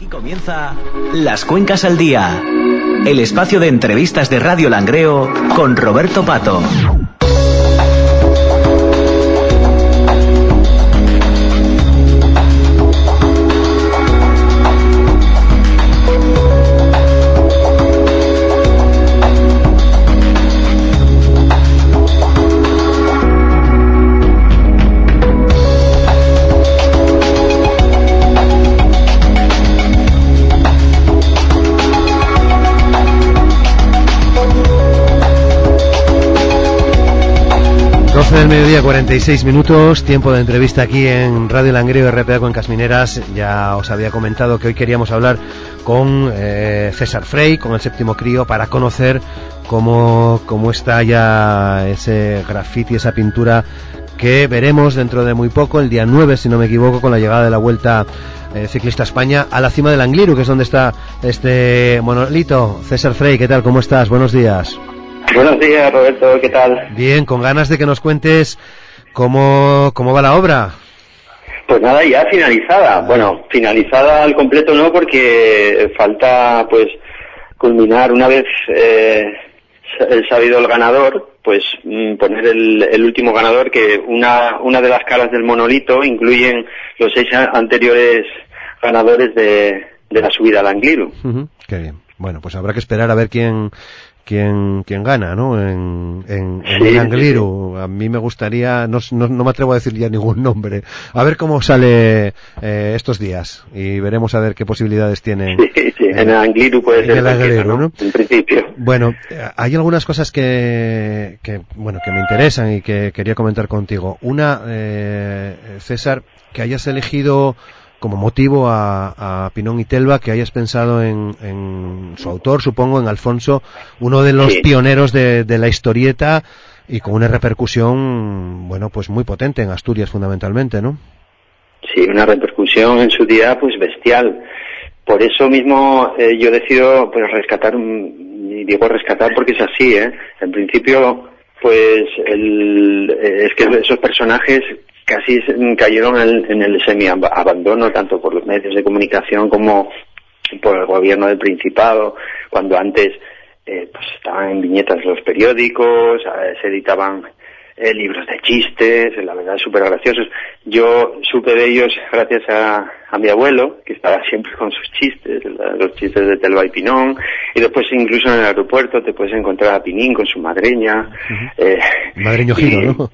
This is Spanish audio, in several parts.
Aquí comienza Las Cuencas al Día, el espacio de entrevistas de Radio Langreo con Roberto Pato. Del mediodía, 46 minutos, tiempo de entrevista aquí en Radio Langreo RPA Cuencas Mineras. Ya os había comentado que hoy queríamos hablar con César Frey, con el Séptimo Crío, para conocer cómo está ya ese graffiti, esa pintura que veremos dentro de muy poco, el día 9, si no me equivoco, con la llegada de la Vuelta Ciclista España a la cima del Angliru, que es donde está este monolito. César Frey, ¿qué tal? ¿Cómo estás? Buenos días. Buenos días, Roberto, ¿qué tal? Bien, con ganas de que nos cuentes cómo va la obra. Pues nada, ya finalizada. Bueno, finalizada al completo no, porque falta pues culminar una vez sabido el ganador, pues poner el último ganador, que una de las caras del monolito incluyen los 6 anteriores ganadores de la subida al Angliru. Qué bien. Bueno, pues habrá que esperar a ver quién gana, ¿no? En el Angliru. A mí me gustaría, no me atrevo a decir ya ningún nombre, a ver cómo sale estos días, y veremos a ver qué posibilidades tienen. Sí, en el Angliru puede ser el Angliru, ¿no? En principio. Bueno, hay algunas cosas que me interesan y que quería comentar contigo. Una, César, que hayas elegido como motivo a Pinón y Telva, que hayas pensado en su autor, supongo, en Alfonso, uno de los pioneros de la historieta, y con una repercusión, bueno, pues muy potente en Asturias fundamentalmente, ¿no? Sí, una repercusión en su día pues bestial. Por eso mismo yo decido pues rescatar, y digo rescatar porque es así, en principio pues es que esos personajes casi cayeron en el semi-abandono, tanto por los medios de comunicación como por el gobierno del Principado, cuando antes pues estaban en viñetas de los periódicos, se editaban libros de chistes, la verdad súper graciosos. Yo supe de ellos gracias a mi abuelo, que estaba siempre con sus chistes, los chistes de Telva y Pinón, y después incluso en el aeropuerto te puedes encontrar a Pinín con su madreña. Madreño Giro, ¿no?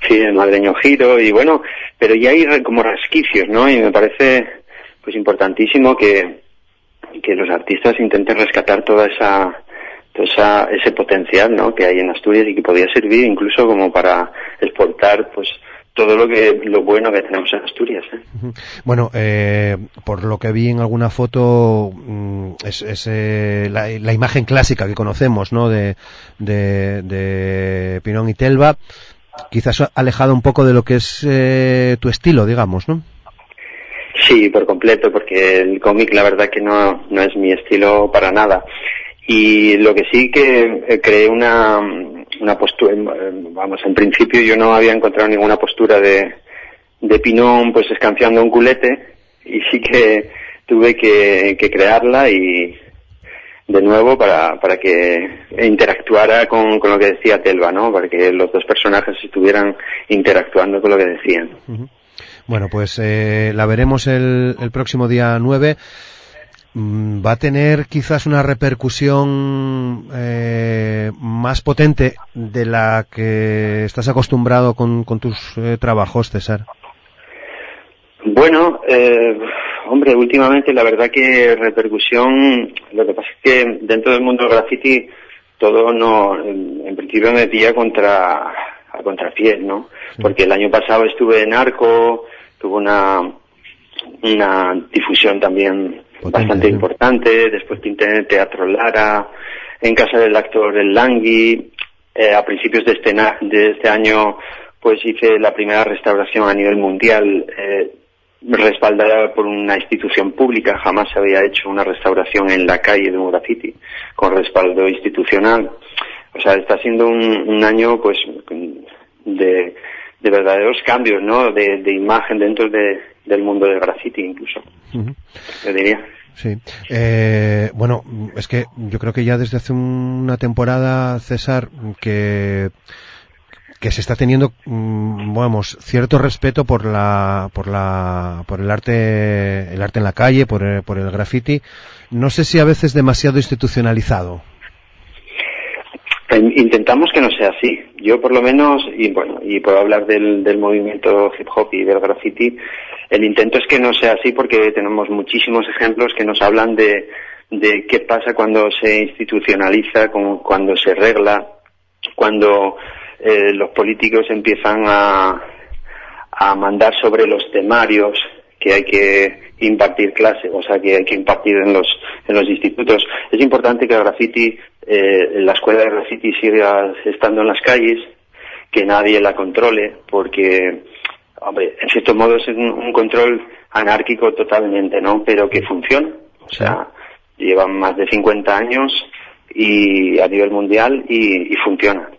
Sí, el madreño Giro, y bueno, pero ya hay como resquicios, ¿no? Y me parece pues importantísimo que los artistas intenten rescatar ese potencial, ¿no?, que hay en Asturias, y que podría servir incluso como para exportar pues todo lo bueno que tenemos en Asturias. Bueno, por lo que vi en alguna foto, es la imagen clásica que conocemos, ¿no?, de Pinón y Telva, quizás alejado un poco de lo que es tu estilo, digamos, ¿no? Sí, por completo, porque el cómic la verdad que no es mi estilo para nada. Y lo que sí que creé una postura, vamos, en principio yo no había encontrado ninguna postura de Pinón pues escanciando un culete, y sí que tuve que crearla, y de nuevo para que interactuara con lo que decía Telva, ¿no?, para que los dos personajes estuvieran interactuando con lo que decían. Bueno, pues la veremos el próximo día 9. Va a tener quizás una repercusión más potente de la que estás acostumbrado con tus trabajos, César. Bueno, hombre, últimamente la verdad que repercusión, lo que pasa es que dentro del mundo del graffiti todo en principio me pilla a contrapié, ¿no? Porque el año pasado estuve en Arco, tuvo una difusión también bastante importante. Después pinté en el Teatro Lara, en casa del actor El Langui. A principios de este año pues hice la primera restauración a nivel mundial, respaldada por una institución pública. Jamás se había hecho una restauración en la calle de un graffiti con respaldo institucional. O sea, está siendo un año pues de verdaderos cambios, ¿no?, de imagen dentro del mundo del graffiti incluso. Yo diría. Sí. Bueno, es que yo creo que ya desde hace una temporada, César, que se está teniendo, vamos, cierto respeto por el arte en la calle, por el graffiti. No sé si a veces demasiado institucionalizado. Intentamos que no sea así. Yo por lo menos, y puedo hablar del movimiento hip hop y del graffiti, el intento es que no sea así porque tenemos muchísimos ejemplos que nos hablan de qué pasa cuando se institucionaliza, cuando se regla, cuando los políticos empiezan a mandar sobre los temarios que hay que impartir clase, o sea, que hay que impartir en los institutos. Es importante que el graffiti, la escuela de graffiti siga estando en las calles, que nadie la controle, porque, hombre, en cierto modo es un control anárquico totalmente, ¿no? Pero que funciona. O sea, llevan más de 50 años y a nivel mundial y funciona.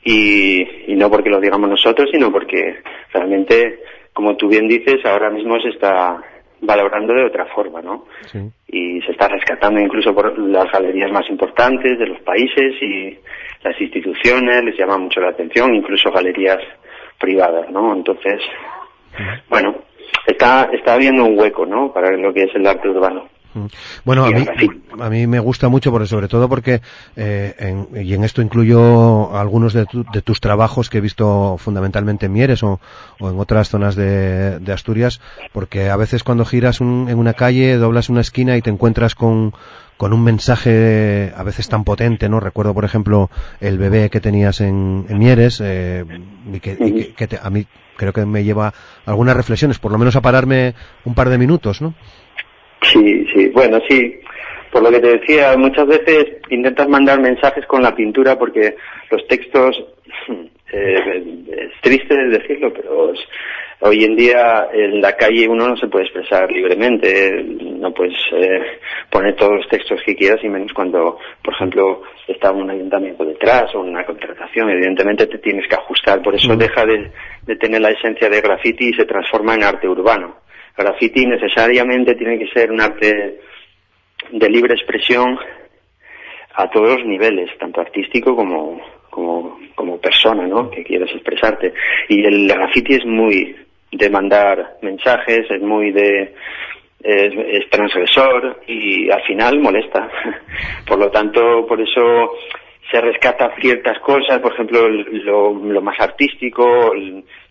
Y no porque lo digamos nosotros, sino porque realmente, como tú bien dices, ahora mismo se está valorando de otra forma, ¿no? Sí. Y se está rescatando incluso por las galerías más importantes de los países y las instituciones les llama mucho la atención, incluso galerías privadas, ¿no? Entonces, bueno, está habiendo un hueco, ¿no?, para lo que es el arte urbano. Bueno, a mí me gusta mucho, sobre todo porque y en esto incluyo algunos de tus trabajos que he visto fundamentalmente en Mieres o en otras zonas de Asturias, porque a veces cuando giras en una calle, doblas una esquina y te encuentras con un mensaje a veces tan potente, ¿no? Recuerdo, por ejemplo, el bebé que tenías en Mieres, y que a mí creo que me lleva algunas reflexiones, por lo menos a pararme un par de minutos, ¿no? Sí, bueno, sí, por lo que te decía, muchas veces intentas mandar mensajes con la pintura porque los textos, es triste decirlo, pero hoy en día en la calle uno no se puede expresar libremente, no puedes poner todos los textos que quieras, y menos cuando, por ejemplo, está un ayuntamiento detrás o una contratación. Evidentemente te tienes que ajustar, por eso deja de tener la esencia de graffiti y se transforma en arte urbano. Graffiti necesariamente tiene que ser un arte de libre expresión a todos los niveles, tanto artístico como persona, ¿no?, que quieras expresarte. Y el graffiti es muy de mandar mensajes, es transgresor y al final molesta. Por lo tanto, por eso se rescata ciertas cosas, por ejemplo, lo más artístico,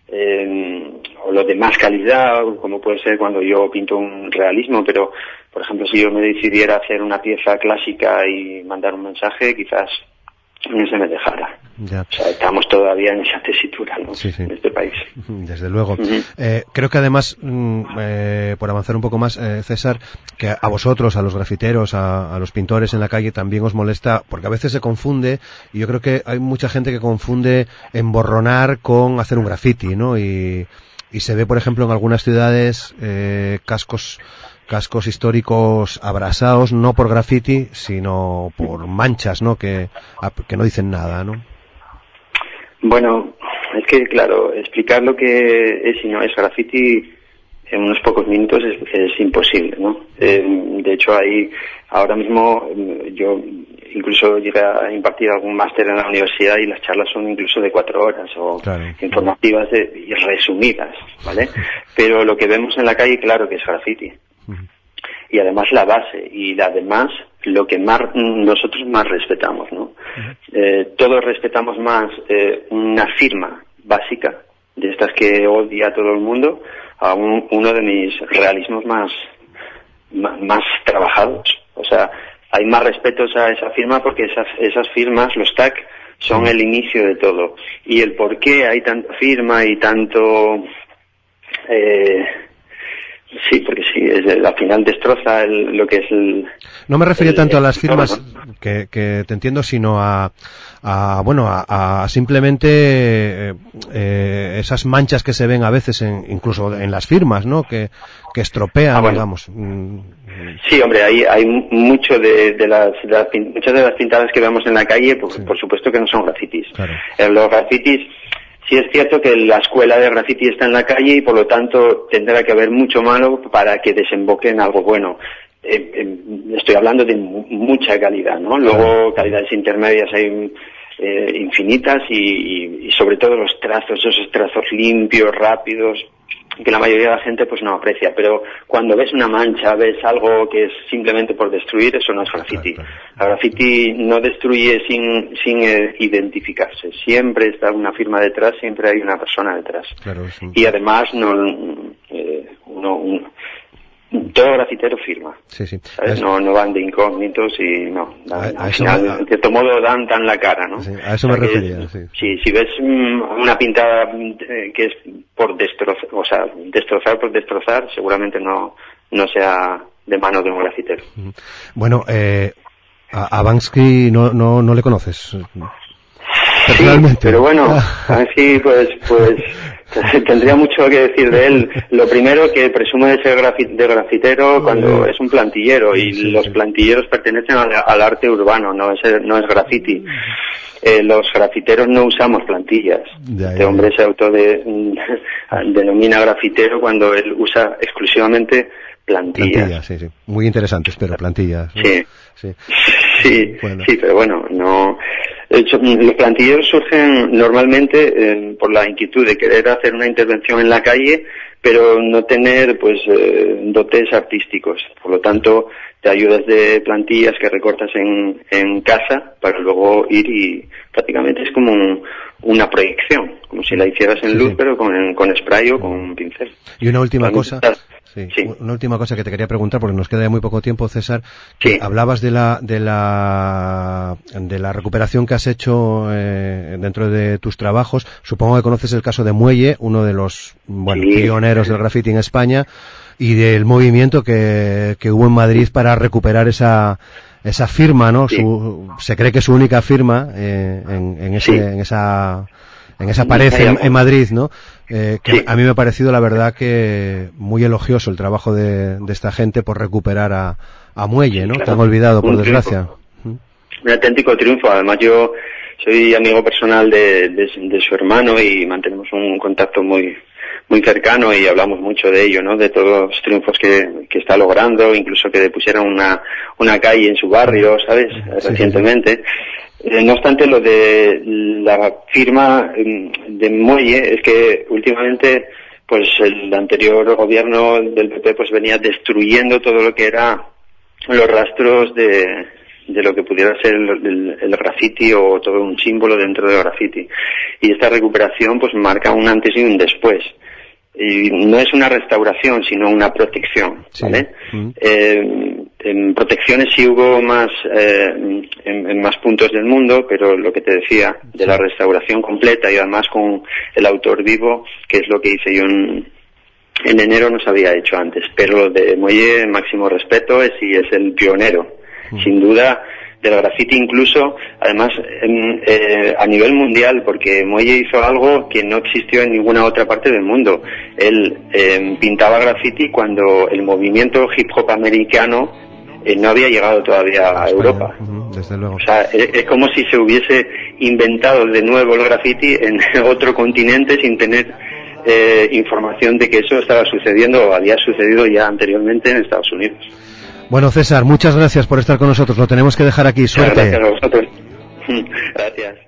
o lo de más calidad, como puede ser cuando yo pinto un realismo, pero por ejemplo si yo me decidiera hacer una pieza clásica y mandar un mensaje, quizás no se me dejara. Ya. O sea, estamos todavía en esa tesitura, ¿no?, sí. En este país. Desde luego. Creo que además, por avanzar un poco más, César, que a vosotros, a los grafiteros, a los pintores en la calle también os molesta, porque a veces se confunde, y yo creo que hay mucha gente que confunde emborronar con hacer un graffiti, ¿no? Y se ve, por ejemplo, en algunas ciudades cascos históricos abrasados, no por graffiti, sino por manchas, ¿no?, que no dicen nada, ¿no? Bueno, es que, claro, explicar lo que es y no es graffiti en unos pocos minutos es imposible, ¿no? De hecho, ahora mismo yo incluso llegué a impartir algún máster en la universidad y las charlas son incluso de 4 horas o informativas y resumidas, ¿vale? Pero lo que vemos en la calle, claro que es graffiti. Y además la base y además lo que nosotros más respetamos, ¿no? Todos respetamos más una firma básica de estas que odia a todo el mundo a uno de mis realismos más trabajados. O sea, hay más respetos a esa firma porque esas firmas, los tag, son el inicio de todo. Y el por qué hay tanta firma y tanto... sí, porque sí, al final destroza lo que es el... No me refería tanto a las firmas, ¿no?, que te entiendo, sino a simplemente esas manchas que se ven a veces incluso en las firmas, ¿no?, que estropean, digamos. Sí, hombre, hay mucho muchas de las pintadas que vemos en la calle, por supuesto que no son grafitis. Claro. Los grafitis, sí es cierto que la escuela de graffiti está en la calle y por lo tanto tendrá que haber mucho malo para que desemboque en algo bueno. estoy hablando de mucha calidad, ¿no? Luego calidades intermedias hay infinitas y sobre todo los trazos, esos trazos limpios, rápidos, que la mayoría de la gente pues no aprecia, pero cuando ves una mancha, ves algo que es simplemente por destruir, eso no es graffiti. La graffiti no destruye sin identificarse, siempre está una firma detrás, siempre hay una persona detrás. Claro, sí. Y además todo grafitero firma. Sí, sí. No van de incógnitos y no. Al final, en cierto modo, dan la cara, ¿no? Sí, a eso me refería, sí. Si ves una pintada que es por destrozar por destrozar, seguramente no sea de mano de un grafitero. Bueno, a Banksy no le conoces. Sí, pero bueno, así pues tendría mucho que decir de él. Lo primero, que presume de ser grafitero cuando es un plantillero, y los plantilleros pertenecen al arte urbano, no es graffiti. Los grafiteros no usamos plantillas. Este hombre se denomina grafitero cuando él usa exclusivamente plantillas. Sí. Muy interesantes, pero plantillas, ¿no? Sí, pero bueno, no. De hecho, los plantilleros surgen normalmente por la inquietud de querer hacer una intervención en la calle, pero no tener dotes artísticos. Por lo tanto, te ayudas de plantillas que recortas en casa para luego ir y prácticamente es como una proyección, como si la hicieras en luz, pero con spray o con un pincel. Y una última cosa. Una última cosa que te quería preguntar, porque nos queda ya muy poco tiempo, César, que hablabas de la recuperación que has hecho dentro de tus trabajos. Supongo que conoces el caso de Muelle, uno de los pioneros del graffiti en España, y del movimiento que hubo en Madrid para recuperar esa firma, ¿no? Se cree que es su única firma en esa pared en Madrid, ¿no? A mí me ha parecido, la verdad, que muy elogioso el trabajo de esta gente por recuperar a Muelle, ¿no? Claro. Te han olvidado, por desgracia. Un auténtico triunfo. Además, yo soy amigo personal de su hermano y mantenemos un contacto muy cercano y hablamos mucho de ello, ¿no? De todos los triunfos que está logrando, incluso que le pusieron una calle en su barrio, ¿sabes? Recientemente. No obstante, lo de la firma de Muelle es que últimamente pues el anterior gobierno del PP pues venía destruyendo todo lo que era los rastros de lo que pudiera ser el graffiti o todo un símbolo dentro del graffiti. Y esta recuperación pues marca un antes y un después. Y no es una restauración, sino una protección, ¿vale? En protecciones sí hubo más en más puntos del mundo, pero lo que te decía de la restauración completa y además con el autor vivo, que es lo que hice yo en enero, no se había hecho antes. Pero lo de Muelle, máximo respeto, es el pionero, sin duda, del graffiti, incluso además a nivel mundial, porque Muelle hizo algo que no existió en ninguna otra parte del mundo. Él pintaba graffiti cuando el movimiento hip hop americano no había llegado todavía a Europa. Desde luego. O sea, es como si se hubiese inventado de nuevo el graffiti en otro continente sin tener información de que eso estaba sucediendo o había sucedido ya anteriormente en Estados Unidos. Bueno, César, muchas gracias por estar con nosotros. Lo tenemos que dejar aquí. Suerte. Gracias a vosotros. Gracias.